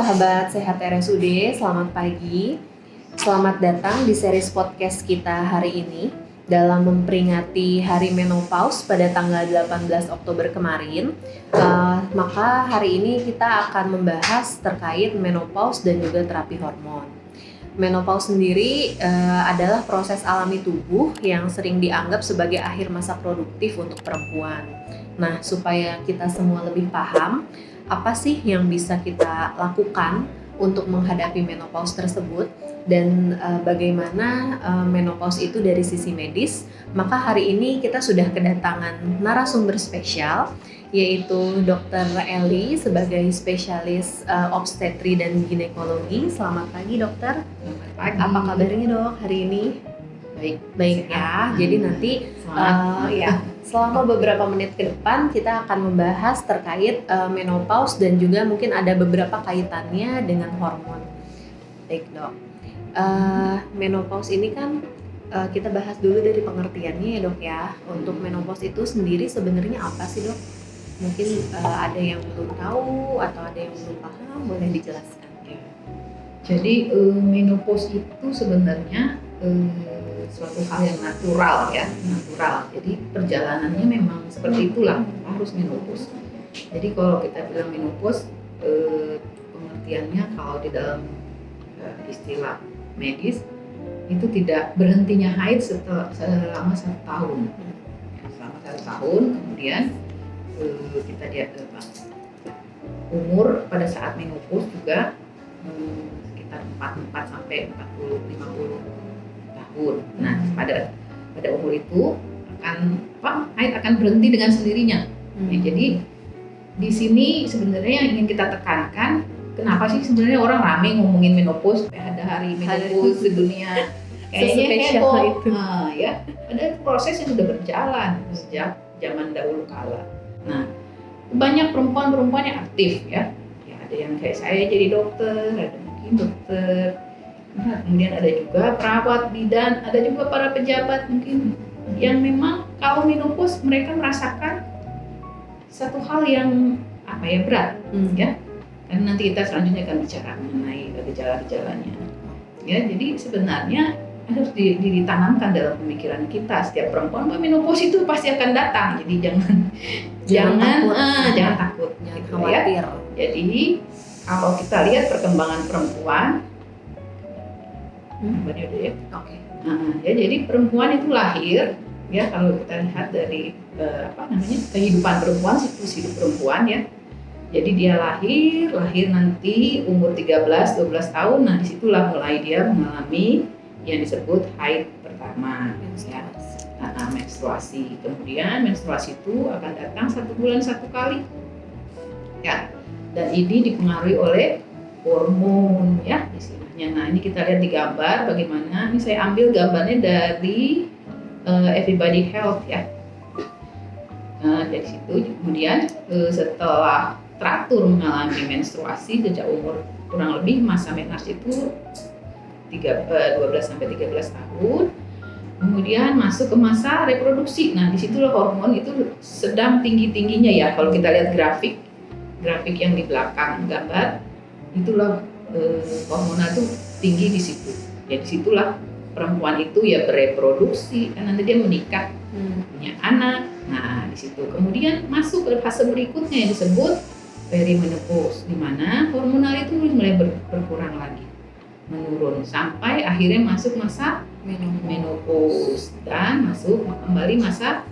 sahabat Sehat RSUD, selamat pagi. Selamat datang di series podcast kita hari ini dalam memperingati Hari Menopause pada tanggal 18 Oktober kemarin. Maka hari ini kita akan membahas terkait menopause dan juga terapi hormon. Menopause sendiri adalah proses alami tubuh yang sering dianggap sebagai akhir masa produktif untuk perempuan. Nah, supaya kita semua lebih paham, apa sih yang bisa kita lakukan untuk menghadapi menopause tersebut dan bagaimana menopause itu dari sisi medis, maka hari ini kita sudah kedatangan narasumber spesial, yaitu Dr. Eli sebagai spesialis obstetri dan ginekologi. Selamat pagi dokter. Selamat pagi. Apa kabarnya dok hari ini? Baik ya. Jadi nanti selama beberapa menit ke depan kita akan membahas terkait menopause dan juga mungkin ada beberapa kaitannya dengan hormon. Baik dok. Menopause ini kan kita bahas dulu dari pengertiannya ya dok ya. Untuk menopause itu sendiri sebenarnya apa sih dok? Mungkin ada yang belum tahu atau ada yang belum paham, boleh dijelaskan. Jadi menopause itu sebenarnya suatu hal yang natural. Jadi perjalanannya memang seperti itulah, harus menopause. Jadi kalau kita bilang menopause, pengertiannya kalau di dalam istilah medis itu tidak berhentinya haid selama 1 tahun. Selama 1 tahun, kemudian kita lihat umur pada saat menopause juga sekitar 44 sampai 40-50 tahun. Nah, pada umur itu haid akan berhenti dengan sendirinya. Nah, jadi di sini sebenarnya yang ingin kita tekankan, kenapa sih sebenarnya orang rame ngomongin menopause, ada hari menopause di dunia, kayaknya heboh. Ya, ada proses yang sudah berjalan sejak zaman dahulu kala. Nah, banyak perempuan yang aktif ya. Ada yang kayak saya jadi dokter, ada mungkin dokter. Nah, kemudian ada juga perawat, bidan, ada juga para pejabat mungkin yang memang kalau menopause mereka merasakan satu hal yang berat ya. Karena nanti kita selanjutnya akan bicara mengenai gejala-gejalanya. Ya, jadi sebenarnya harus ditanamkan dalam pemikiran kita, setiap perempuan menopause itu pasti akan datang. Jadi jangan takut, jangan khawatir. Ya. Jadi kalau kita lihat perkembangan perempuan, jadi perempuan itu lahir, ya kalau kita lihat dari kehidupan perempuan, siklus hidup perempuan ya. Jadi dia lahir nanti umur 13-12 tahun, nah disitulah mulai dia mengalami yang disebut haid pertama, menstruasi. Kemudian menstruasi itu akan datang 1 bulan 1 kali, ya. Dan ini dipengaruhi oleh hormon, ya istilahnya. Nah ini kita lihat di gambar bagaimana. Ini saya ambil gambarnya dari Everybody Health, ya. Dari situ kemudian setelah teratur mengalami menstruasi sejak umur kurang lebih masa menarche itu 12-13 tahun, kemudian masuk ke masa reproduksi. Nah disitulah hormon itu sedang tinggi-tingginya ya. Kalau kita lihat grafik yang di belakang gambar, itulah hormonal itu tinggi di situ. Ya disitulah perempuan itu ya bereproduksi, dan nanti dia menikah, punya anak. Nah di situ kemudian masuk ke fase berikutnya yang disebut perimenopause, di mana hormonal itu mulai berkurang lagi, menurun sampai akhirnya masuk masa menopause dan masuk kembali masa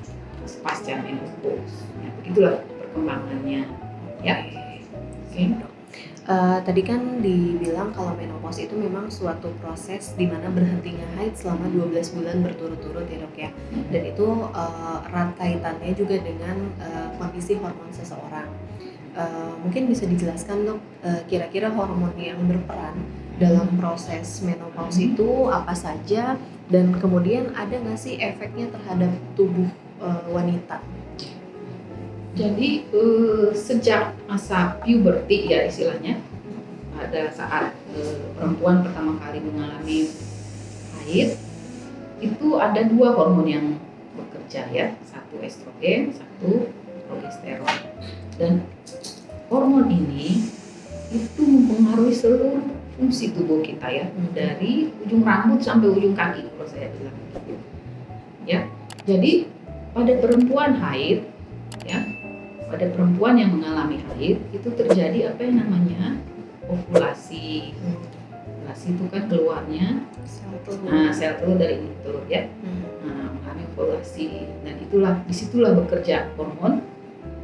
pasca menopause. Nah, begitulah perkembangannya, ya. Oke. Tadi kan dibilang kalau menopause itu memang suatu proses di mana berhentinya haid selama 12 bulan berturut-turut ya dok ya. Dan itu erat kaitannya juga dengan kondisi hormon seseorang. Mungkin bisa dijelaskan dok, kira-kira hormon yang berperan dalam proses menopause itu apa saja, dan kemudian ada nggak sih efeknya terhadap tubuh wanita? Jadi sejak masa puberti ya istilahnya, pada saat perempuan pertama kali mengalami haid, itu ada 2 hormon yang bekerja ya, 1 estrogen, 1 progesteron. Dan hormon ini itu mempengaruhi seluruh fungsi tubuh kita ya, dari ujung rambut sampai ujung kaki kalau saya bilang gitu. Ya, jadi pada perempuan haid, ya, pada perempuan yang mengalami haid itu terjadi apa yang namanya ovulasi. Ovulasi itu kan keluarnya sel telur dari induk telur ya, mengalami ovulasi, dan disitulah bekerja hormon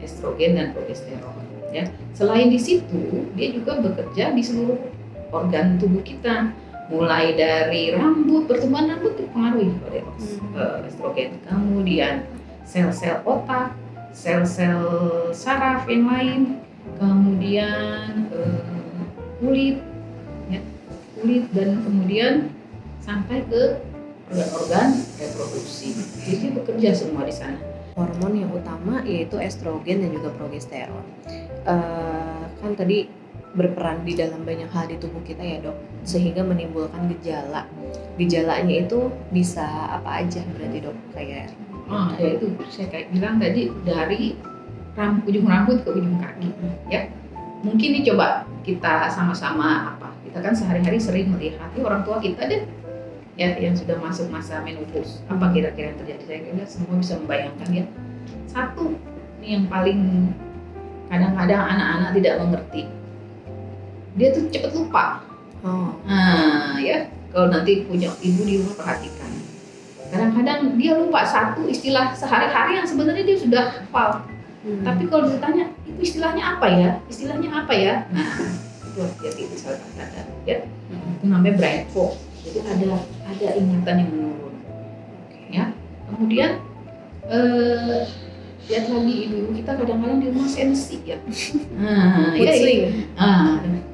estrogen dan progesteron. Ya, selain di situ dia juga bekerja di seluruh organ tubuh kita, mulai dari rambut, pertumbuhan rambut dipengaruhi oleh estrogen, kemudian sel-sel otak, sel-sel saraf yang lain, kemudian kulit, ya, dan kemudian sampai ke organ-organ reproduksi. Jadi bekerja semua di sana. Hormon yang utama yaitu estrogen dan juga progesteron. Kan tadi berperan di dalam banyak hal di tubuh kita ya dok, sehingga menimbulkan gejala. Gejalanya itu bisa apa aja berarti dok? Kayak ya itu saya kayak bilang tadi, dari ujung rambut ke ujung kaki. Ya, mungkin nih coba kita sama-sama kita kan sehari-hari sering melihat orang tua kita deh, ya, yang sudah masuk masa menopause. Apa kira-kira yang terjadi? Saya kira semua bisa membayangkan ya. Satu, ini yang paling kadang-kadang anak-anak tidak mengerti. Dia tuh cepat lupa. Ya, kalau nanti punya ibu di rumah perhatikan. Kadang-kadang dia lupa satu istilah sehari-hari yang sebenarnya dia sudah hafal. Tapi kalau ditanya, itu istilahnya apa ya? Istilahnya apa ya? Nah, itu hati-hati, itu salah tanda ya. Itu namanya brain fog. Jadi ada ingatan yang menurun. Ya. Kemudian lihat lagi ibu-ibu kita kadang-kadang di rumah sensi ya.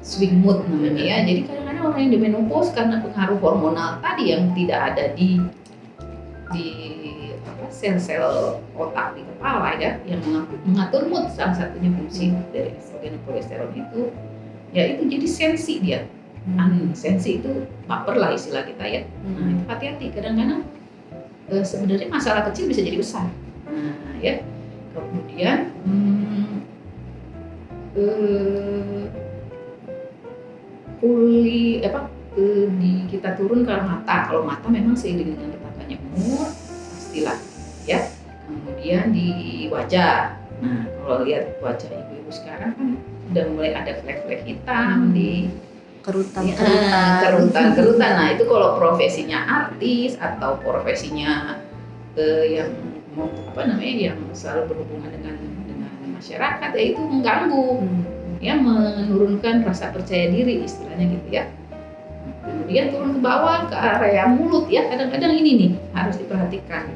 Swing mood namanya ya. Jadi kadang-kadang orang yang di menopause karena pengaruh hormonal tadi yang tidak ada di sel-sel otak di kepala ya, yang mengatur mood, salah satunya fungsi dari estrogen dan progesteron itu, ya itu jadi sensi dia. Sensi itu baper lah istilah kita ya. Nah, itu hati-hati, kadang-kadang sebenarnya masalah kecil bisa jadi besar. Nah, ya. Kemudian kita turun ke mata. Kalau mata memang seiring dengan bertambahnya umur pastilah ya. Kemudian di wajah. Nah, kalau lihat wajah ibu-ibu sekarang kan udah mulai ada flek-flek hitam di kerutan. Nah, itu kalau profesinya artis atau profesinya yang yang selalu berhubungan dengan masyarakat, ya itu mengganggu, ya, menurunkan rasa percaya diri istilahnya gitu ya. Kemudian turun ke bawah ke area mulut ya, kadang-kadang ini nih harus diperhatikan.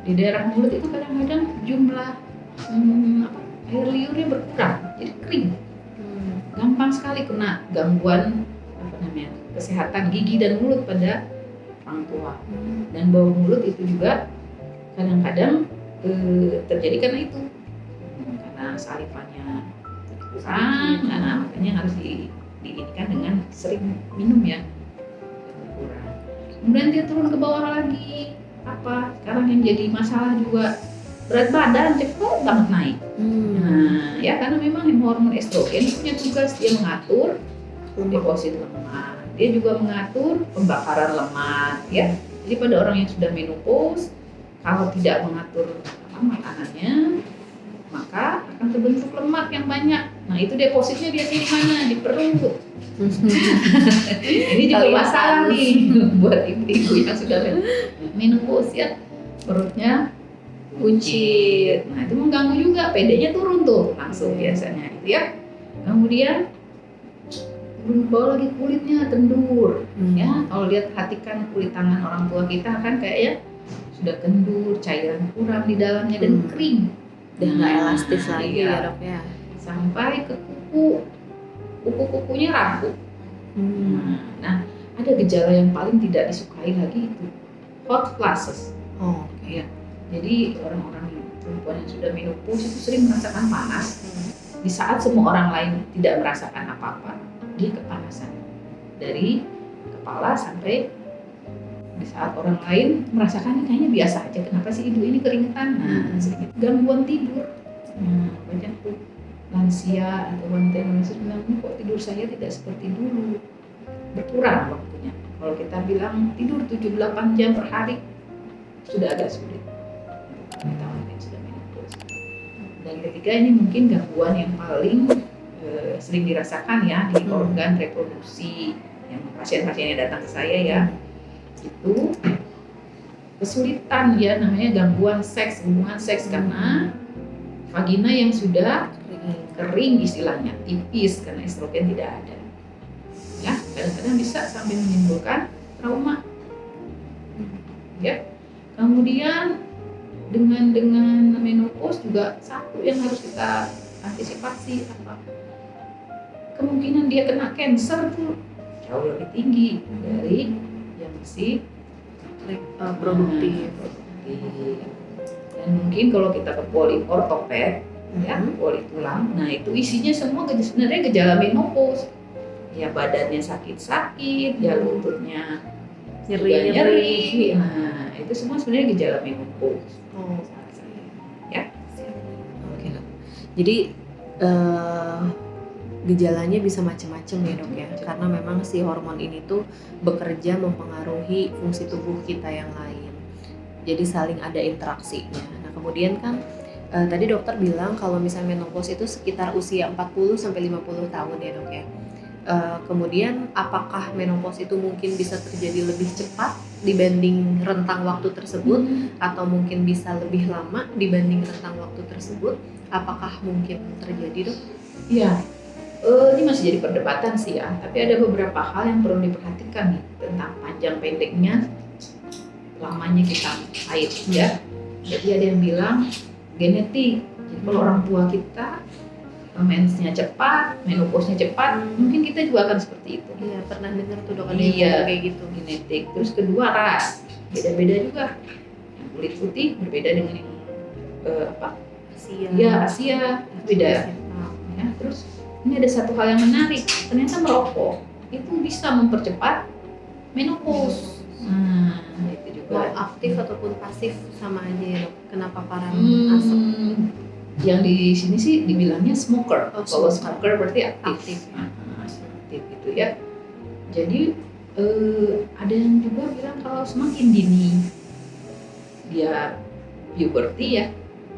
Di daerah mulut itu kadang-kadang jumlah air liurnya berkurang, jadi kering. Gampang sekali kena gangguan kesehatan gigi dan mulut pada orang tua. Dan bau mulut itu juga kadang-kadang terjadi karena itu, karena salivanya kurang, makanya harus diinikan dengan sering minum ya. Kemudian dia turun ke bawah lagi, sekarang yang jadi masalah juga berat badan cepat banget naik. Nah, ya karena memang hormon estrogen punya tugas, dia mengatur deposit lemak, dia juga mengatur pembakaran lemak ya. Jadi pada orang yang sudah menopause, kalau tidak mengatur makanannya, maka akan terbentuk lemak yang banyak. Nah, itu depositnya biasanya di mana? Di perut. Ini juga masalah nih buat ibu-ibu yang sudah menopause ya, perutnya buncit. Nah, itu mengganggu juga, PD-nya turun tuh langsung biasanya itu ya. Kemudian turun ke bawah lagi, kulitnya kendur. Ya, kalau lihat perhatikan kulit tangan orang tua kita kan kayaknya sudah kendur, cairan kurang di dalamnya dan kering. Dan nggak elastis lagi ya dok ya. Sampai ke kuku-kukunya rapuh. Nah, ada gejala yang paling tidak disukai lagi itu hot flashes. Ya. Jadi orang-orang perempuan yang sudah menopause itu sering merasakan panas. Di saat semua orang lain tidak merasakan apa-apa, dia kepanasan dari kepala sampai di saat orang lain merasakan kayaknya biasa aja, kenapa sih ibu ini keringetan? Nah, sedikit gangguan tidur. Banyak tuh lansia atau wanita Indonesia bilang, kok tidur saya tidak seperti dulu, berkurang waktunya. Kalau kita bilang tidur 7-8 jam per hari sudah agak sulit untuk wanita yang sudah menopause. Dan ketiga, ini mungkin gangguan yang paling sering dirasakan ya di organ reproduksi yang pasien-pasien yang datang ke saya ya, itu kesulitan ya, namanya gangguan seks, hubungan seks karena vagina yang sudah kering istilahnya, tipis karena estrogen tidak ada. Ya, kadang-kadang bisa sampai menimbulkan trauma. Ya. Kemudian dengan menopause juga satu yang harus kita antisipasi apa? Kemungkinan dia kena kanker tuh jauh lebih tinggi dari yang masih produktif. Dan mungkin kalau kita ke ortoped ya, poli tulang, nah itu isinya semua sebenarnya gejala menopause. Ya badannya sakit-sakit, ya lututnya nyeri. Nah itu semua sebenarnya gejala menopause. Oh, ya. Oke. Jadi gejalanya bisa macam-macam ya dok ya, karena memang si hormon ini tuh bekerja mempengaruhi fungsi tubuh kita yang lain. Jadi saling ada interaksinya. Nah kemudian kan tadi dokter bilang kalau misalnya menopause itu sekitar usia 40-50 tahun ya dok ya. Kemudian apakah menopause itu mungkin bisa terjadi lebih cepat dibanding rentang waktu tersebut atau mungkin bisa lebih lama dibanding rentang waktu tersebut? Apakah mungkin terjadi dok? Iya, ini masih jadi perdebatan sih ya, tapi ada beberapa hal yang perlu diperhatikan nih tentang panjang pendeknya lamanya kita haid ya. Jadi ada yang bilang genetik, jadi kalau orang tua kita mensnya cepat, menopausnya cepat, mungkin kita juga akan seperti itu. Iya, pernah dengar tuh dok ada yang kayak gitu. Genetik. Terus kedua ras, beda-beda juga. Yang kulit putih berbeda dengan yang Asia. Iya, Asia beda. Ya, terus ini ada satu hal yang menarik, ternyata merokok itu bisa mempercepat menopause. Nah, itu juga. Mau aktif ataupun pasif sama aja ya dok. Kenapa paparan asap? Yang di sini sih dibilangnya smoker. Kalau smoker. smoker berarti aktif. Aktif gitu ya. Jadi ada yang juga bilang kalau semakin dini dia puberty ya,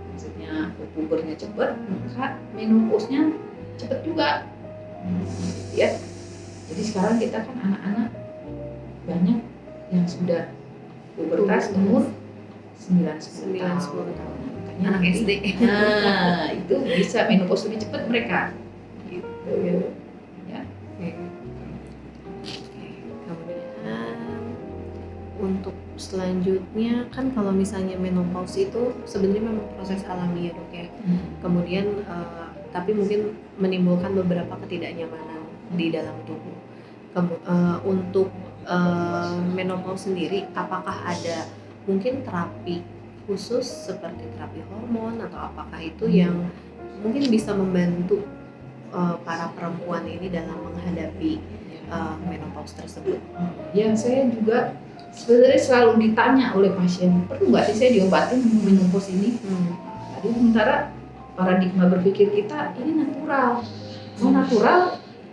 maksudnya pubernya cepat, maka menopause-nya cepat juga. Ya. Jadi sekarang kita kan anak-anak banyak yang sudah pubertas umur 9-10 tahun. Anak SD. Nah, itu bisa menopause lebih cepat mereka. Gitu. Ya. Kemudian untuk selanjutnya kan kalau misalnya menopause itu sebenarnya memang proses alami ya dok ya. Kemudian tapi mungkin menimbulkan beberapa ketidaknyamanan di dalam tubuh. Untuk menopause sendiri, apakah ada mungkin terapi khusus seperti terapi hormon atau apakah itu yang mungkin bisa membantu para perempuan ini dalam menghadapi menopause tersebut? Ya, saya juga sebenarnya selalu ditanya oleh pasien, perlu nggak sih saya diobatin menopause ini? Jadi sementara paradigma berpikir kita ini natural, natural,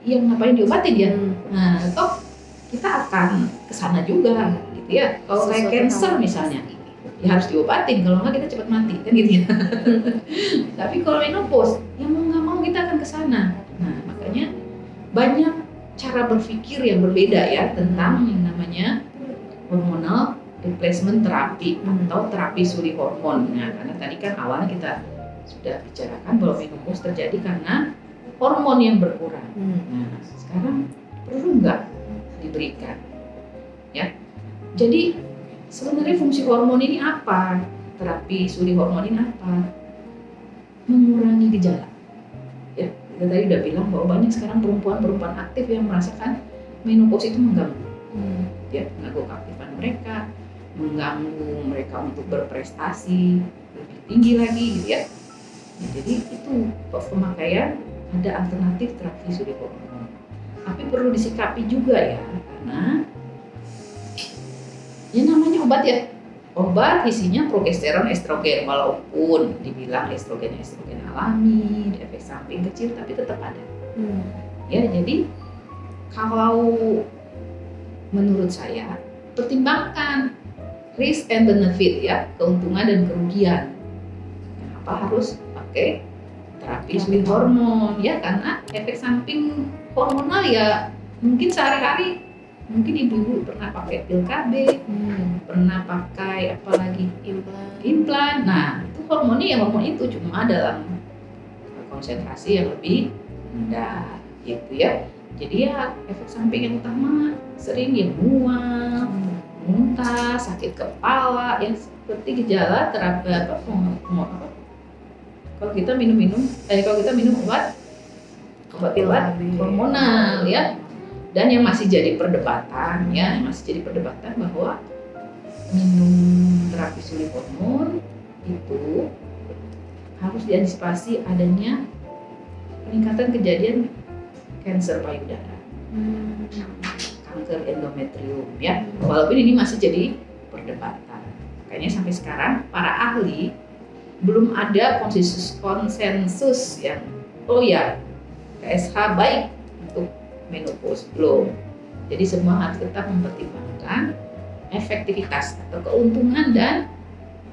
yang ngapain diobatin ya? Nah, toh kita akan kesana juga, gitu ya. Kalau kayak cancer misalnya, ya harus diobatin, kalau nggak kita cepat mati, kan gitu ya. Tapi kalau menopause, ya mau nggak mau kita akan kesana. Nah, makanya banyak cara berpikir yang berbeda ya tentang yang namanya hormonal replacement terapi atau terapi suri hormon. Nah, karena tadi kan awalnya kita sudah bicarakan bahwa menopause terjadi karena hormon yang berkurang. Nah, sekarang perlu nggak diberikan? Ya, jadi sebenarnya fungsi hormon ini apa? Terapi suri hormon ini apa? Mengurangi gejala. Ya, kita tadi udah bilang bahwa banyak sekarang perempuan-perempuan aktif yang merasakan menopause itu mengganggu. Ya, mengganggu keaktifan mereka, mengganggu mereka untuk berprestasi lebih tinggi lagi, gitu ya. Nah, jadi itu pemakaian ada alternatif terapi suri hormon. Tapi perlu disikapi juga ya, karena ya namanya obat ya, obat isinya progesteron, estrogen, walaupun dibilang estrogen alami, efek samping kecil, tapi tetap ada. Ya, jadi kalau menurut saya pertimbangkan risk and benefit ya, keuntungan dan kerugian. Kenapa harus pakai terapi suntik hormon ya? Karena efek samping hormonal ya mungkin sehari-hari, mungkin ibu-ibu pernah pakai pil KB, pernah pakai apalagi implan. Nah itu hormonnya ya hormon itu, cuma dalam konsentrasi yang lebih rendah gitu ya. Jadi ya efek samping yang utama sering ya mual, muntah, sakit kepala, yang seperti gejala terapi kalau kita minum obat hormonal ya. Dan yang masih jadi perdebatan bahwa minum terapi suntik hormon itu harus diantisipasi adanya peningkatan kejadian kanker payudara, kanker endometrium ya. Walaupun ini masih jadi perdebatan. Makanya sampai sekarang para ahli belum ada konsensus yang KSH baik untuk menopause, belum. Jadi semua harus tetap mempertimbangkan efektivitas atau keuntungan dan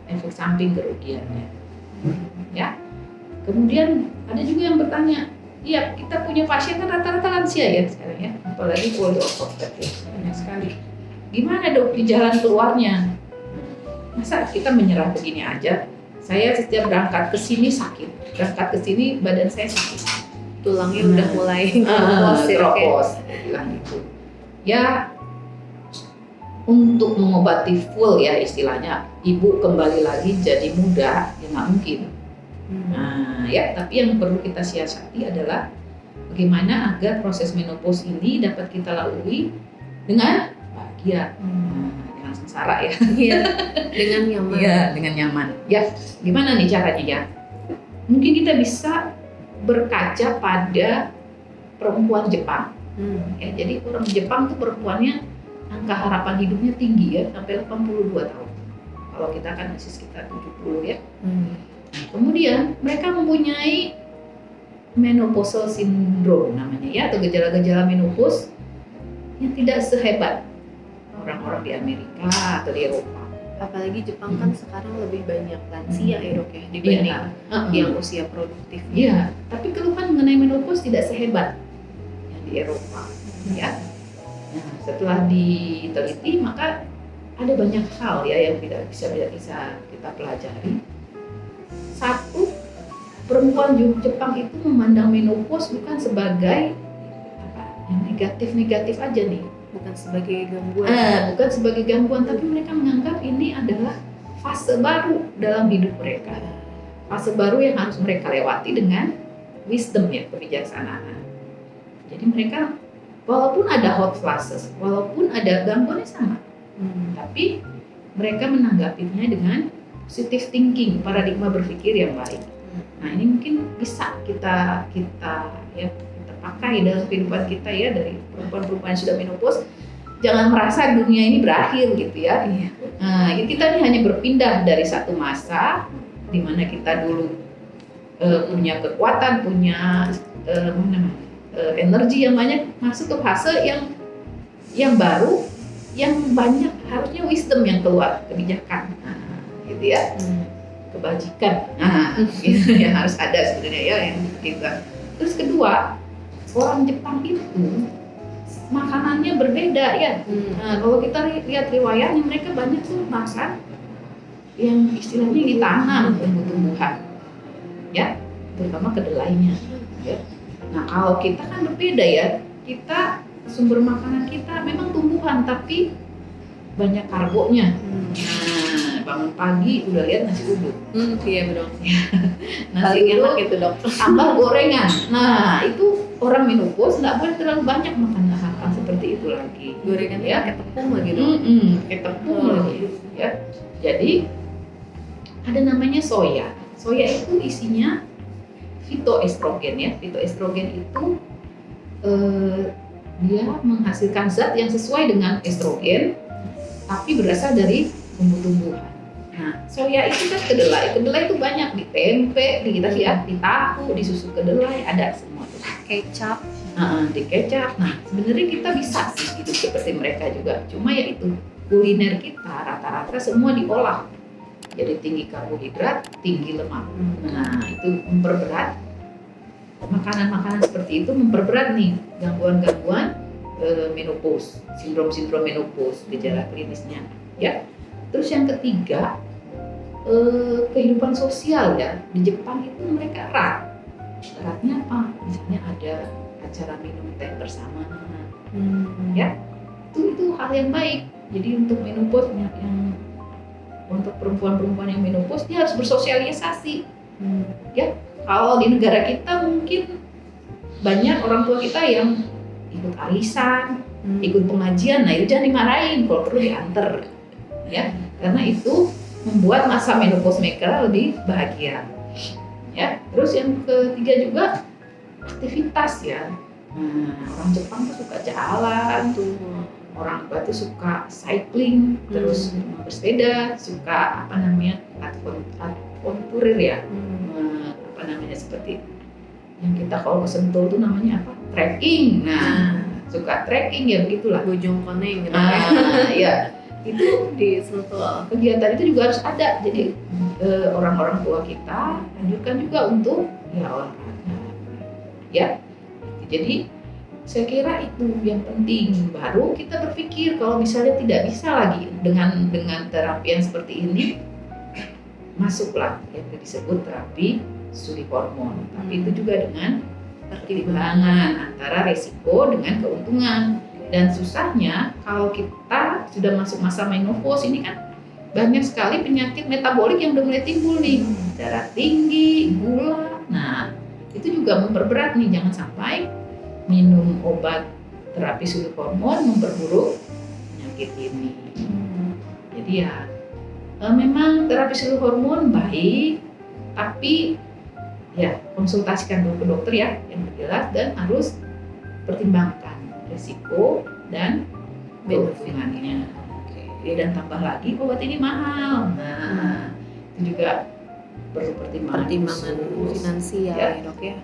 efek samping kerugiannya. Ya. Kemudian ada juga yang bertanya, iya, kita punya pasien kan rata-rata lansia ya sekarang ya, apalagi old ya, banyak sekali. Gimana dok di jalan keluarnya? Masa kita menyerah begini aja? Saya setiap berangkat ke sini sakit, berangkat ke sini badan saya sakit, tulangnya udah mulai keropos, bilang gitu. Ya, untuk mengobati full ya istilahnya, ibu kembali lagi jadi muda ya nggak mungkin. Nah ya, tapi yang perlu kita siasati adalah bagaimana agar proses menopause ini dapat kita lalui dengan bahagia, dengan sengsara ya. Dengan nyaman. Iya, dengan nyaman. Ya, gimana nih caranya ya? Mungkin kita bisa berkaca pada perempuan Jepang. Ya, jadi orang Jepang tuh perempuannya angka harapan hidupnya tinggi ya, sampai 82 tahun. Kalau kita kan masih sekitar 70 ya. Kemudian mereka mempunyai menopausal syndrome namanya ya, atau gejala-gejala menopause yang tidak sehebat orang-orang di Amerika atau di Eropa. Apalagi Jepang kan sekarang lebih banyak lansia ya dok ya, dibanding yang usia produktif. Iya, tapi keluhan mengenai menopause tidak sehebat yang di Eropa ya. Nah, setelah diteliti maka ada banyak hal ya yang tidak bisa kita pelajari. Satu, perempuan Jepang itu memandang menopause bukan sebagai yang negatif-negatif aja nih, bukan sebagai gangguan. Bukan sebagai gangguan, tapi mereka menganggap ini adalah fase baru dalam hidup mereka, fase baru yang harus mereka lewati dengan wisdom ya, kebijaksanaan. Jadi mereka walaupun ada hot flashes, walaupun ada gangguannya sama, tapi mereka menanggapinya dengan positive thinking, paradigma berpikir yang baik. Nah ini mungkin bisa kita pakai dalam kehidupan kita ya, dari perempuan-perempuan yang sudah menopause. Jangan merasa dunia ini berakhir gitu ya. Nah kita ini hanya berpindah dari satu masa di mana kita dulu punya kekuatan, punya energi yang banyak, masuk ke fase yang baru, yang banyak harusnya wisdom yang keluar, kebijakan. Gitu ya, kebajikan, itu yang harus ada sebenarnya ya yang kita. Terus kedua, orang Jepang itu makanannya berbeda ya. Kalau kita lihat riwayatnya, mereka banyak tuh makan yang istilahnya ditanam tumbuh-tumbuhan, ya, terutama kedelainya. Ya. Nah kalau kita kan berbeda ya, kita sumber makanan kita memang tumbuhan tapi banyak karbonya. Bangun pagi udah lihat nasi uduk. Iya betul. Nasi enak itu dok. Tambah gorengan. Nah itu orang menopause nggak boleh terlalu banyak makan hal-hal seperti itu lagi. Gorengan ya, kayak tepung lagi dok. Kayak tepung lagi. Ya. Jadi ada namanya soya. Soya itu isinya fitoestrogen ya. Fitoestrogen itu dia menghasilkan zat yang sesuai dengan estrogen, tapi berasal dari tumbuh-tumbuhan. Nah, soya itu kan kedelai. Kedelai itu banyak di tempe, di kita sih ya, di tahu, di susu kedelai ada semua tuh. Kecap. Di kecap. Nah, sebenarnya kita bisa sih hidup seperti mereka juga. Cuma ya itu kuliner kita rata-rata semua diolah. Jadi tinggi karbohidrat, tinggi lemak. Nah, itu memperberat makanan-makanan seperti itu memperberat nih gangguan-gangguan menopause, sindrom-sindrom menopause, gejala klinisnya. Ya. Terus yang ketiga kehidupan sosial ya. Di Jepang itu mereka erat. Eratnya apa? Misalnya ada acara minum teh bersama. Ya. Itu hal yang baik. Jadi untuk menopause yang untuk perempuan-perempuan yang menopause dia harus bersosialisasi. Ya, kalau di negara kita mungkin banyak orang tua kita yang ikut arisan, ikut pengajian, nah itu jangan dimarahin, kalau perlu diantar, ya, karena itu membuat masa menopause mereka lebih bahagia. Ya, terus yang ketiga juga aktivitas ya. Orang Jepang tuh suka jalan tuh. Orang tua tuh suka cycling, terus bersepeda, suka adventurer ya, seperti yang kita kalau ke Sentul tuh namanya apa? Trekking. Nah, suka trekking ya begitulah. Bojong koneng gitu ya. Itu di Sentul. Kegiatan itu juga harus ada. Jadi orang-orang tua kita anjurkan juga untuk ya olahraga. Ya. Jadi saya kira itu yang penting. Baru kita berpikir kalau misalnya tidak bisa lagi dengan terapi yang seperti ini, masuklah yang disebut terapi studi hormon. Tapi itu juga dengan pertimbangan antara resiko dengan keuntungan. Dan susahnya kalau kita sudah masuk masa menopause ini kan banyak sekali penyakit metabolik yang udah mulai timbul nih, darah tinggi, gula. Nah, itu juga memperberat nih, jangan sampai minum obat terapi studi hormon memperburuk penyakit ini. Jadi ya memang terapi studi hormon baik, tapi ya konsultasikan dulu ke dokter ya yang jelas, dan harus pertimbangkan risiko dan keuntungannya. Dan tambah lagi obat ini mahal. Nah, itu juga perlu pertimbangan finansial ya dok ya.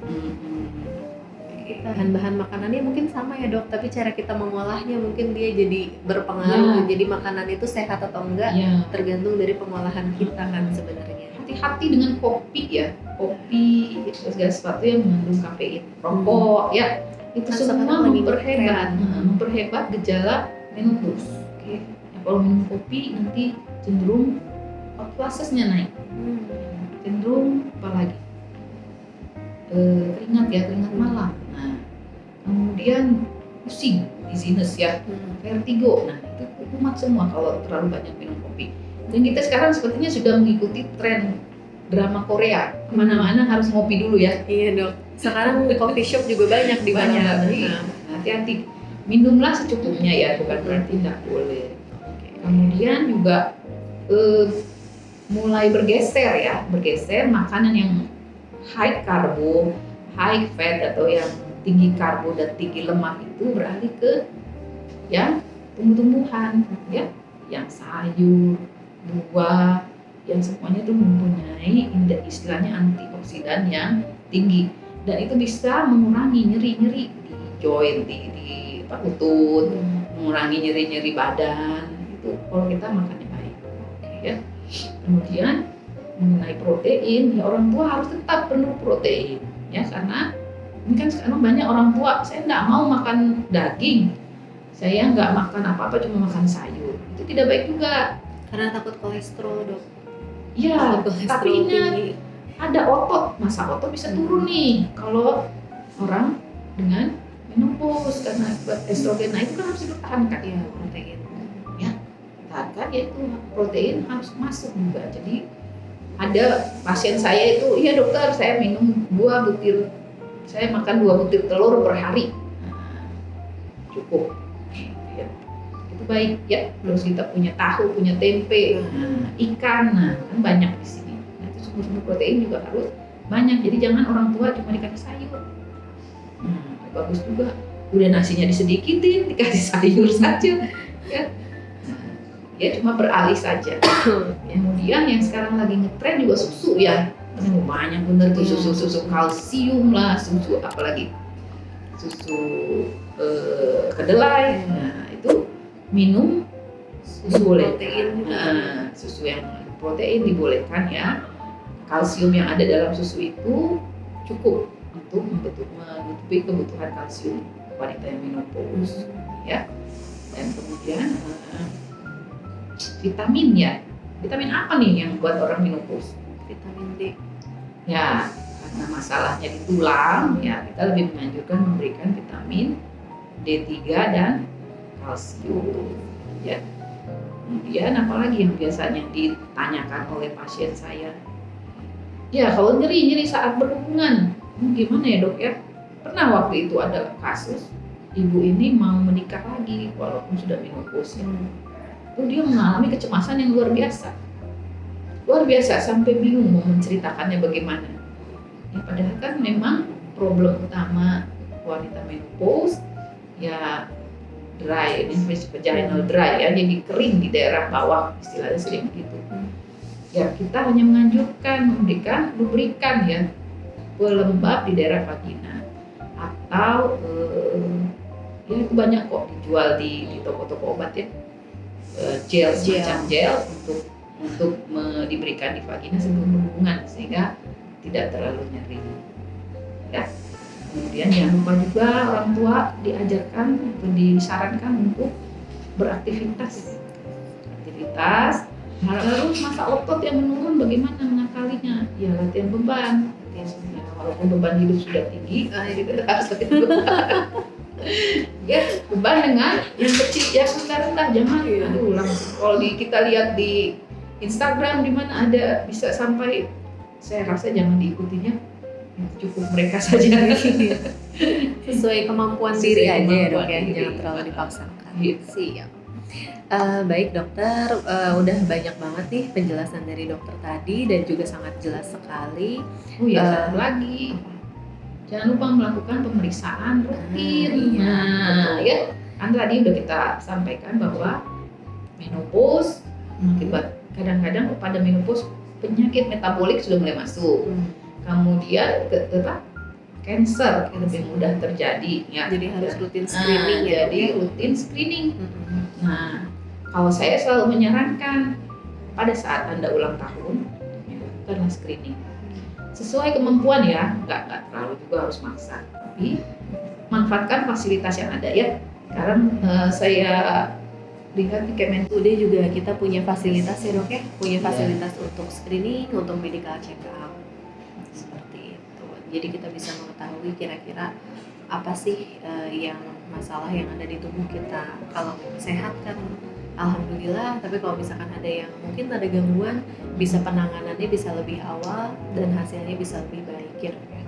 Bahan-bahan makanannya mungkin sama ya dok, tapi cara kita mengolahnya mungkin dia jadi berpengaruh. Jadi makanan itu sehat atau enggak tergantung dari pengolahan kita kan sebenarnya. Hati-hati dengan kopi ya, kopi segala sesuatu yang mengandung kafein, rokok ya, itu semua memperhebat gejala menopause. Ya, kalau minum kopi nanti cenderung outflasesnya naik, cenderung apalagi keringat malam. Nah, kemudian pusing, dizziness ya, vertigo. Nah, itu kumat semua kalau terlalu banyak minum kopi. Dan kita sekarang sepertinya sudah mengikuti tren drama Korea. Kemana-mana harus ngopi dulu ya. Iya dok. Sekarang coffee shop juga banyak di mana. Nah, hati-hati. Minumlah secukupnya ya, bukan berarti tidak boleh. Kemudian juga mulai bergeser makanan yang high karbo, high fat atau yang tinggi karbo dan tinggi lemak itu beralih ke yang tumbuh-tumbuhan ya, yang sayur, buah, yang semuanya itu mempunyai istilahnya antioksidan yang tinggi, dan itu bisa mengurangi nyeri-nyeri di joint, di lutut, mengurangi nyeri-nyeri badan itu kalau kita makannya baik. Ya. Kemudian mengenai protein, ya orang tua harus tetap penuh protein ya, karena ini kan sekarang banyak orang tua, saya nggak mau makan daging, saya nggak makan apa-apa, cuma makan sayur. Itu tidak baik juga karena takut kolesterol dok. Iya, tapi ingat ada otot, masa otot bisa turun nih kalau orang dengan menopause karena estrogen. Nah itu kan harus dipertahankan ya protein. Ya, pertahankan yaitu protein harus masuk juga. Jadi ada pasien saya itu, iya dokter saya minum 2 butir, saya makan 2 butir telur per hari. Nah, cukup. Ya. Itu baik ya. Terus kita punya tahu, punya tempe, ikan, nah kan banyak di sini. Nah, itu sumber protein juga harus banyak. Jadi jangan orang tua cuma dikasih sayur. Bagus juga. Udah nasinya disedikitin, dikasih sayur saja. Ya. dia cuma beralih saja. Kemudian yang sekarang lagi ngetren juga susu ya. Banyak bener tuh susu kalsium lah, susu apalagi susu kedelai. Nah itu minum boleh. Susu yang protein dibolehkan ya. Kalsium yang ada dalam susu itu cukup untuk menutupi kebutuhan kalsium wanita yang menopause ya. Dan kemudian vitamin ya. Vitamin apa nih yang buat orang menopause? Vitamin D. Ya, karena masalahnya di tulang, ya kita lebih menganjurkan memberikan vitamin D3 dan kalsium. Ya. Kemudian apalagi yang biasanya ditanyakan oleh pasien saya? Ya, kalau nyeri saat berhubungan, gimana ya dok ya? Pernah waktu itu ada kasus ibu ini mau menikah lagi walaupun sudah menopause. Itu dia mengalami kecemasan yang luar biasa sampai bingung mau menceritakannya bagaimana. Ya, padahal kan memang problem utama wanita menopause ya dry, ini vaginal dry ya, jadi kering di daerah bawah, istilahnya sering begitu. Ya kita hanya menganjurkan memberikan lubrikan ya, pelembab di daerah vagina atau ya itu banyak kok dijual di toko-toko obat ya, gel semacam gel untuk diberikan di vagina sebelum berhubungan sehingga tidak terlalu nyeri ya. Kemudian jangan lupa juga orang tua diajarkan atau disarankan untuk beraktivitas. Terus masa otot yang menurun bagaimana mengakalinya? Ya latihan beban. Ya, walaupun beban hidup sudah tinggi, kita harus latihan beban. Ya beban dengan yang kecil, yang rendah-rendah, jangan langsung. Kalau kita lihat di Instagram di mana ada bisa sampai, saya rasa jangan diikutinya, cukup mereka saja. Sesuai kemampuan diri aja ya dok ya, jangan terlalu dipaksakan. Siap. Baik dokter, udah banyak banget nih penjelasan dari dokter tadi dan juga sangat jelas sekali. Oh ya, satu lagi, jangan lupa melakukan pemeriksaan rutin. Ya, kan tadi udah kita sampaikan bahwa menopause akibat kadang-kadang pada menopause penyakit metabolik sudah mulai masuk. Kemudian cancer lebih mudah terjadi ya. Jadi harus rutin screening ya. Jadi rutin screening. Nah, kalau saya selalu menyarankan pada saat Anda ulang tahun, ya, lakukanlah screening. Sesuai kemampuan ya, nggak terlalu juga harus maksa. Tapi manfaatkan fasilitas yang ada ya. Sekarang saya lihat di Kementerian UD juga kita punya fasilitas ya dok ya, punya fasilitas untuk screening, untuk medical check up. Seperti itu. Jadi kita bisa mengetahui kira-kira apa sih yang masalah yang ada di tubuh kita. Kalau sehat kan alhamdulillah, tapi kalau misalkan ada yang mungkin ada gangguan, bisa penanganannya bisa lebih awal dan hasilnya bisa lebih baik ya dok ya.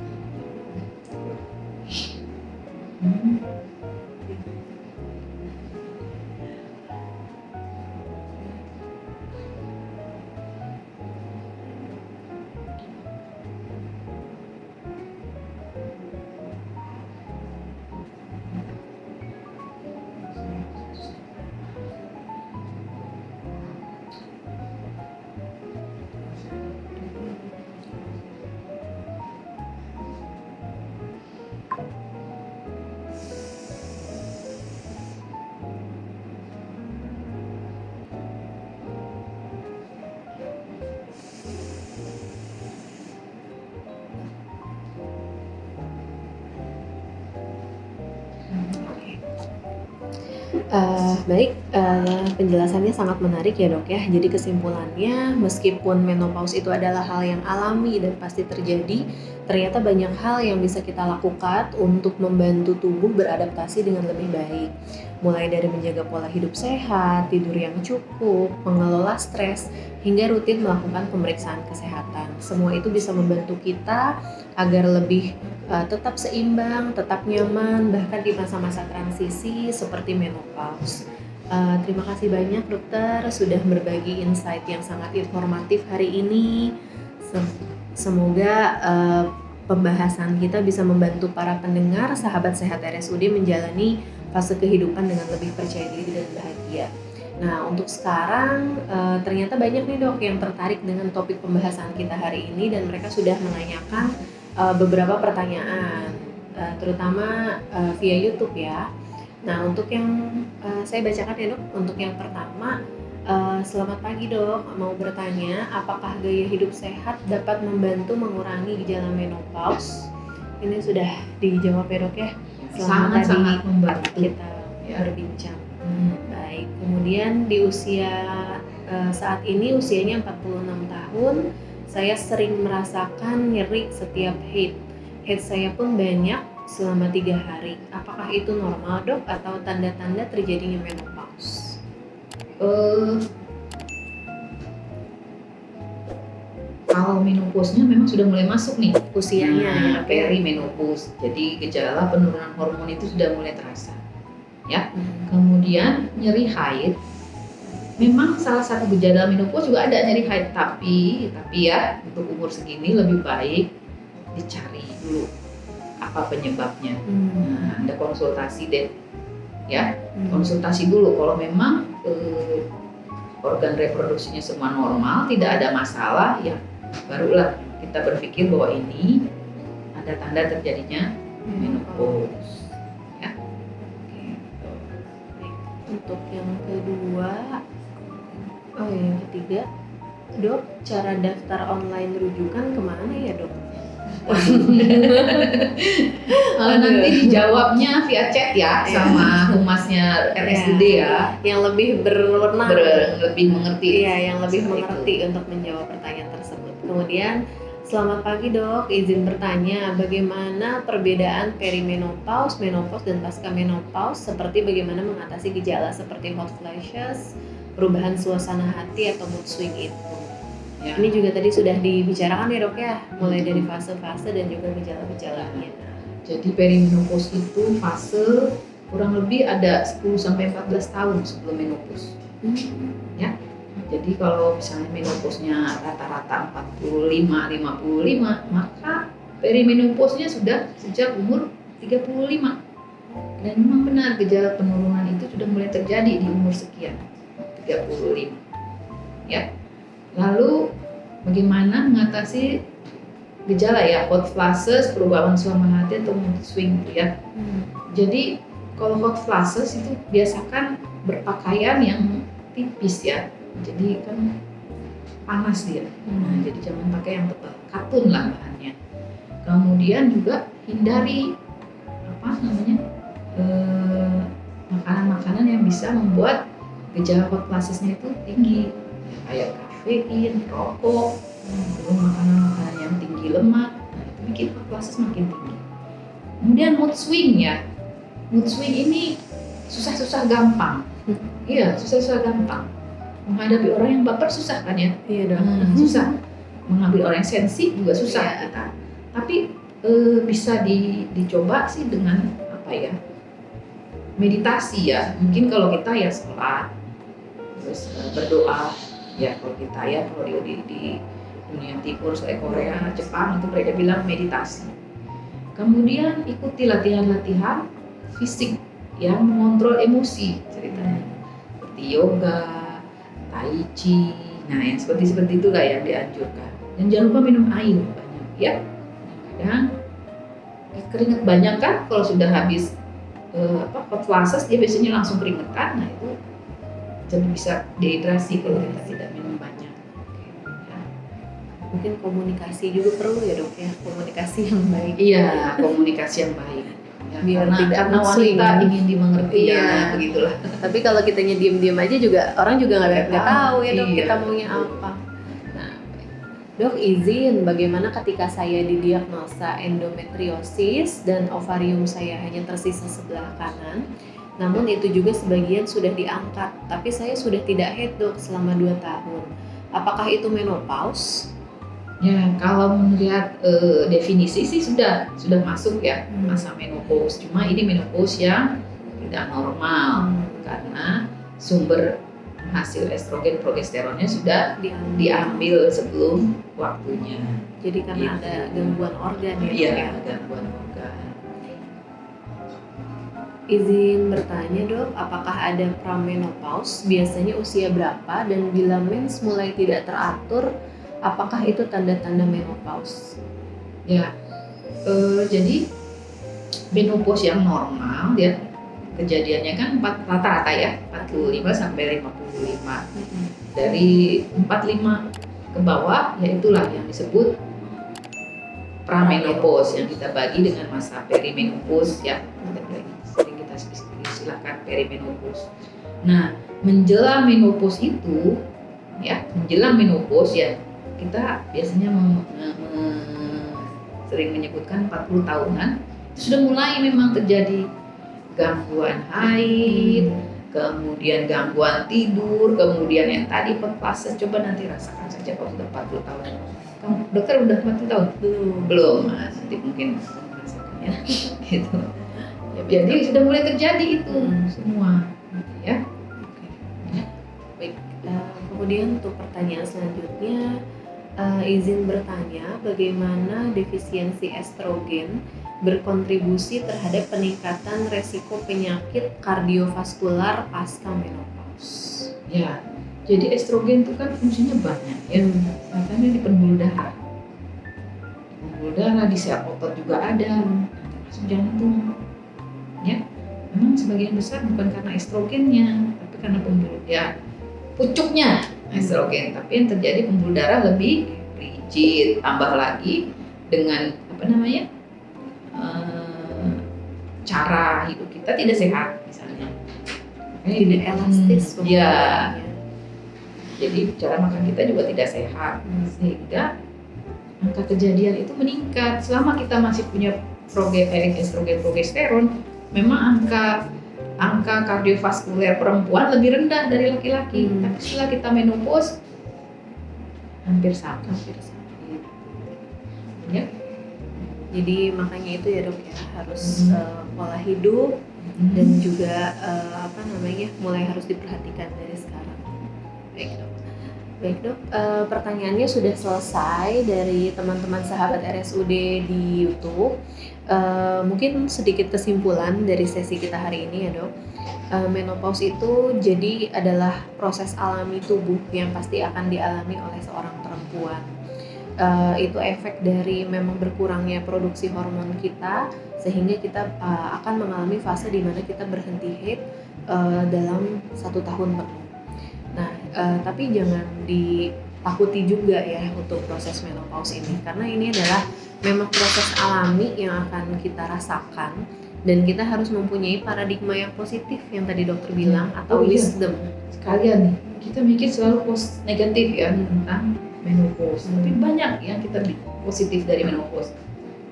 Baik, penjelasannya sangat menarik ya dok ya. Jadi kesimpulannya, meskipun menopause itu adalah hal yang alami dan pasti terjadi, ternyata banyak hal yang bisa kita lakukan untuk membantu tubuh beradaptasi dengan lebih baik. Mulai dari menjaga pola hidup sehat, tidur yang cukup, mengelola stres, hingga rutin melakukan pemeriksaan kesehatan. Semua itu bisa membantu kita agar lebih tetap seimbang, tetap nyaman, bahkan di masa-masa transisi seperti menopause. Terima kasih banyak dokter sudah berbagi insight yang sangat informatif hari ini. Semoga pembahasan kita bisa membantu para pendengar sahabat sehat RSUD menjalani fase kehidupan dengan lebih percaya diri dan bahagia. Nah, untuk sekarang ternyata banyak nih dok yang tertarik dengan topik pembahasan kita hari ini dan mereka sudah menanyakan beberapa pertanyaan, terutama via YouTube ya. Nah, untuk yang saya bacakan ya dok, untuk yang pertama, selamat pagi dok, mau bertanya apakah gaya hidup sehat dapat membantu mengurangi gejala menopause? Ini sudah dijawab ya dok ya, selama Sangat tadi membantu. kita berbincang. Baik, kemudian di usia saat ini usianya 46 tahun, saya sering merasakan nyeri setiap haid. Haid saya pun banyak selama 3 hari. Apakah itu normal dok atau tanda-tanda terjadinya menopause? Kalau menopause-nya memang sudah mulai masuk nih Usianya ya dok ya? perimenopause. Jadi gejala penurunan hormon itu sudah mulai terasa. Ya. Hmm. Kemudian nyeri haid. Memang salah satu gejala menopause juga ada nyeri haid, tapi ya untuk umur segini lebih baik dicari dulu apa penyebabnya. Nah, Anda konsultasi deh, ya konsultasi dulu. Kalau memang organ reproduksinya semua normal, tidak ada masalah, ya barulah kita berpikir bahwa ini ada tanda terjadinya menopause. Ya. Baik. Untuk yang kedua, yang ketiga, dok, cara daftar online rujukan kemana ya dok? Nanti dijawabnya via chat ya sama humasnya RSUD ya, yang lebih berwenang, lebih mengerti. Iya, yang lebih mengerti untuk menjawab pertanyaan tersebut. Kemudian, selamat pagi dok, izin bertanya bagaimana perbedaan perimenopause, menopause, dan pasca menopause, seperti bagaimana mengatasi gejala seperti hot flashes, perubahan suasana hati atau mood swing itu. Ya. Ini juga tadi sudah dibicarakan ya dok ya, mulai dari fase-fase dan juga gejala-gejalanya. Jadi perimenopause itu fase kurang lebih ada 10-14 tahun sebelum menopause. Ya. Jadi kalau misalnya menopause-nya rata-rata 45-55, maka perimenopause-nya sudah sejak umur 35. Dan memang benar gejala penurunan itu sudah mulai terjadi di umur sekian, 35. Ya. Lalu bagaimana mengatasi gejala ya, hot flashes, perubahan suasana hati atau mood swing ya. Jadi kalau hot flashes itu biasakan berpakaian yang tipis ya. Jadi kan panas dia. Nah, jadi jangan pakai yang tebal, katun lah bahannya. Kemudian juga hindari makanan-makanan yang bisa membuat gejala hot flashes-nya itu tinggi, kayak kafein, rokok, makanan-makanan yang tinggi lemak, nah itu bikin hot flashes makin tinggi. Kemudian mood swing ya, mood swing ini susah-susah gampang, iya susah-susah gampang. Menghadapi orang yang baper susah kan ya? Iya dong. Susah. Mengambil orang yang sensi juga susah kita. Tapi bisa dicoba sih dengan meditasi ya. Mungkin kalau kita ya sholat, terus berdoa. Ya kalau kita ya kalau di dunia timur, kayak Korea, Jepang itu mereka bilang meditasi. Kemudian ikuti latihan-latihan fisik yang mengontrol emosi ceritanya, seperti yoga, tai chi. Nah yang seperti itulah yang dianjurkan. Dan jangan lupa minum air banyak ya. Kadang keringat banyak kan kalau sudah habis hot flashes dia biasanya langsung keringetan. Nah itu jadi bisa dehidrasi kalau kita tidak minum banyak. Ya. Mungkin komunikasi juga perlu ya dok ya, komunikasi yang baik. Iya, komunikasi yang baik. Ya, Biar karena wanita ingin dimengerti ya, begitulah. Tapi kalau kitanya diem-diem aja juga orang juga nggak tahu ya dok, kita maunya apa. Nah, dok izin bagaimana ketika saya didiagnosa endometriosis dan ovarium saya hanya tersisa sebelah kanan. Namun itu juga sebagian sudah diangkat, tapi saya sudah tidak haid dok selama 2 tahun. Apakah itu menopause? Ya, kalau melihat definisi sih sudah masuk ya masa menopause. Cuma ini menopause yang tidak normal karena sumber hasil estrogen progesteronnya sudah diambil sebelum waktunya. Jadi karena ada gangguan organ ya? Iya, gangguan organ. Izin bertanya dok, apakah ada pramenopause? Biasanya usia berapa? Dan bila mens mulai tidak teratur, apakah itu tanda-tanda menopause? Ya, jadi menopause yang normal ya kejadiannya kan rata-rata ya 45 sampai 55. Dari 45 ke bawah ya itulah yang disebut pramenopause yang kita bagi dengan masa perimenopause ya. Sering kita istilahkan perimenopause. Nah, menjelang menopause itu ya, menjelang menopause ya kita biasanya sering menyebutkan 40 tahunan itu sudah mulai memang terjadi gangguan haid, kemudian gangguan tidur, kemudian yang tadi fase. Coba nanti rasakan saja kalau sudah 40 tahun. Kamu dokter udah 40 tahun? Belum Mas, nanti mungkin merasakannya gitu. Jadi sudah mulai terjadi itu semua ya. Baik, kemudian untuk pertanyaan selanjutnya, izin bertanya bagaimana defisiensi estrogen berkontribusi terhadap peningkatan resiko penyakit kardiovaskular pasca menopause. Ya, jadi estrogen itu kan fungsinya banyak ya. Katanya di pembuluh darah. Pembuluh darah di sel otot juga ada, termasuk jantung. Ya, memang sebagian besar bukan karena estrogennya, tapi karena pembuluh ya pucuknya estrogen. Tapi yang terjadi pembuluh darah lebih rigid, tambah lagi dengan cara hidup kita tidak sehat misalnya. Tidak elastis ya. Jadi cara makan kita juga tidak sehat, sehingga angka kejadian itu meningkat. Selama kita masih punya estrogen progesteron, memang angka kardiovaskuler perempuan lebih rendah dari laki-laki. Tapi setelah kita menopause hampir sama. Ya. Jadi makanya itu ya dok ya, harus pola hidup dan juga mulai harus diperhatikan dari sekarang. Baik dok, pertanyaannya sudah selesai dari teman-teman sahabat RSUD di YouTube. Mungkin sedikit kesimpulan dari sesi kita hari ini ya dok. Menopause itu jadi adalah proses alami tubuh yang pasti akan dialami oleh seorang perempuan. Itu efek dari memang berkurangnya produksi hormon kita, sehingga kita akan mengalami fase di mana kita berhenti haid dalam 1 tahun penuh. Nah, tapi jangan ditakuti juga ya untuk proses menopause ini, karena ini adalah memang proses alami yang akan kita rasakan, dan kita harus mempunyai paradigma yang positif yang tadi dokter bilang, atau wisdom. Sekalian nih, kita mikir selalu negatif ya tentang menopause, tapi banyak yang kita positif dari menopause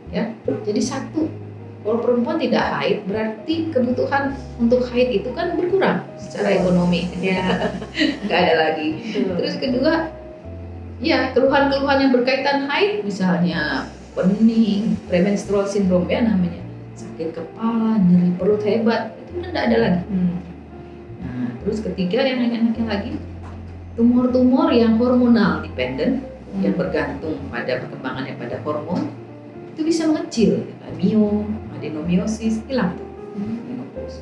ya. Jadi satu, kalau perempuan tidak haid berarti kebutuhan untuk haid itu kan berkurang secara ekonomi ya. Nggak ada lagi. Terus kedua, ya keluhan-keluhan yang berkaitan haid, misalnya pening, premenstrual syndrome ya namanya, sakit kepala, nyeri perut hebat, itu kan nggak ada lagi. Nah, terus ketiga yang enaknya lagi, tumor-tumor yang hormonal dependent, yang bergantung pada perkembangannya pada hormon, itu bisa mengecil, miom, adenomiosis, hilang tuh menopause.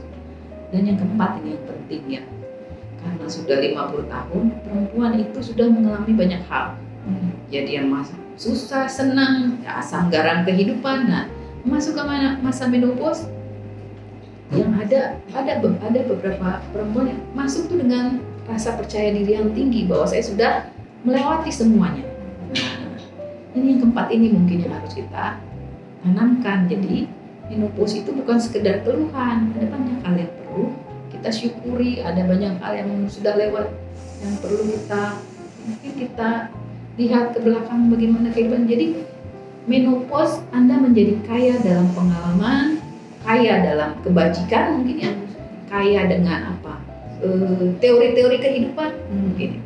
Dan yang keempat ini yang penting ya, karena sudah 50 tahun, perempuan itu sudah mengalami banyak hal. Jadi yang susah, senang, ya, asam garam kehidupan. Nah, masuk ke masa menopause, yang ada beberapa perempuan yang masuk tuh dengan rasa percaya diri yang tinggi bahwa saya sudah melewati semuanya. Nah, ini yang keempat ini mungkin yang harus kita tanamkan. Jadi menopause itu bukan sekedar keluhan, ada banyak hal yang perlu kita syukuri, ada banyak hal yang sudah lewat yang perlu kita lihat ke belakang bagaimana kehidupan. Jadi menopause Anda menjadi kaya dalam pengalaman, kaya dalam kebajikan mungkin ya, kaya dengan teori-teori kehidupan mungkin.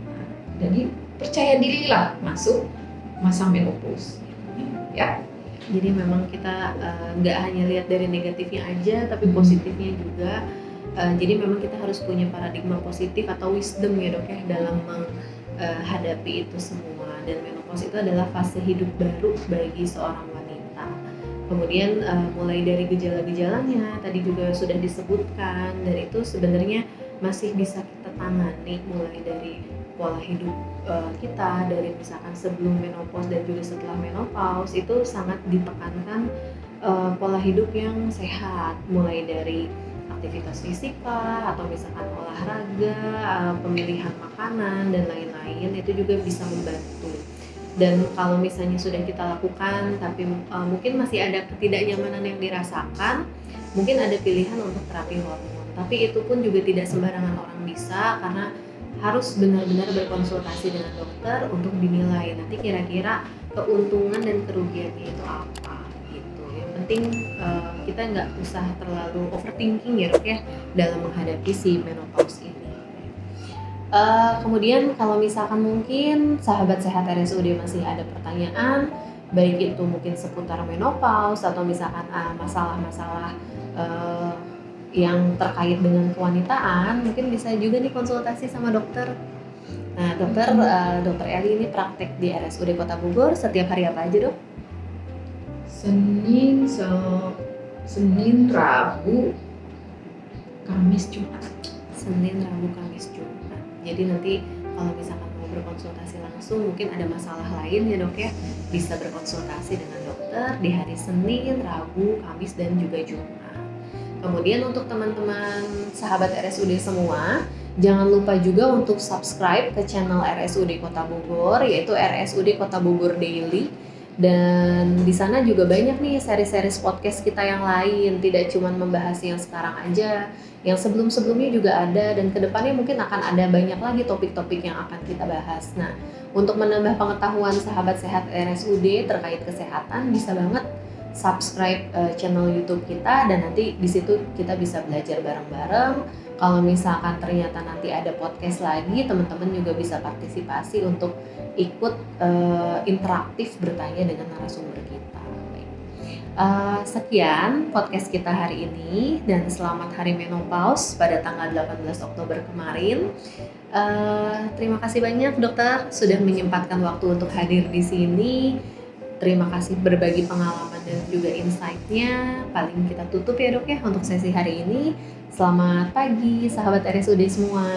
Jadi percaya dirilah masuk masa menopause ya. Jadi memang kita nggak hanya lihat dari negatifnya aja, tapi positifnya juga. Jadi memang kita harus punya paradigma positif atau wisdom ya dok ya dalam menghadapi itu semua. Dan menopause itu adalah fase hidup baru bagi seorang wanita. Kemudian mulai dari gejala-gejalanya tadi juga sudah disebutkan, dan itu sebenarnya masih bisa kita tangani mulai dari pola hidup kita, dari misalkan sebelum menopause dan juga setelah menopause. Itu sangat ditekankan pola hidup yang sehat, mulai dari aktivitas fisik lah, atau misalkan olahraga, pemilihan makanan dan lain-lain, itu juga bisa membantu. Dan kalau misalnya sudah kita lakukan tapi mungkin masih ada ketidaknyamanan yang dirasakan, mungkin ada pilihan untuk terapi hormon. Tapi itu pun juga tidak sembarangan orang bisa, karena harus benar-benar berkonsultasi dengan dokter untuk dinilai nanti kira-kira keuntungan dan kerugiannya itu apa gitu. Yang penting kita nggak usah terlalu overthinking ya dok ya dalam menghadapi si menopause ini. Kemudian kalau misalkan mungkin sahabat sehat RSUD masih ada pertanyaan, baik itu mungkin seputar menopause atau misalkan masalah-masalah yang terkait dengan kewanitaan, mungkin bisa juga nih konsultasi sama dokter. Nah dokter, dokter Eli ini praktek di RSUD Kota Bogor setiap hari apa aja dok? Senin, Rabu, Kamis, Jumat. Senin, Rabu, Kamis, Jumat. Jadi nanti kalau misalkan mau berkonsultasi langsung, mungkin ada masalah lain ya dok ya, bisa berkonsultasi dengan dokter di hari Senin, Rabu, Kamis, dan juga Jumat. Kemudian untuk teman-teman sahabat RSUD semua, jangan lupa juga untuk subscribe ke channel RSUD Kota Bogor, yaitu RSUD Kota Bogor Daily. Dan di sana juga banyak nih seri-seri podcast kita yang lain, tidak cuma membahas yang sekarang aja, yang sebelum-sebelumnya juga ada, dan kedepannya mungkin akan ada banyak lagi topik-topik yang akan kita bahas. Nah, untuk menambah pengetahuan sahabat sehat RSUD terkait kesehatan, bisa banget subscribe channel YouTube kita, dan nanti di situ kita bisa belajar bareng-bareng. Kalau misalkan ternyata nanti ada podcast lagi, teman-teman juga bisa partisipasi untuk ikut interaktif bertanya dengan narasumber kita. Sekian podcast kita hari ini, dan selamat Hari Menopause pada tanggal 18 Oktober kemarin. Terima kasih banyak dokter sudah menyempatkan waktu untuk hadir di sini. Terima kasih berbagi pengalaman dan juga insight-nya. Paling kita tutup ya dok ya untuk sesi hari ini. Selamat pagi sahabat RSUD semua.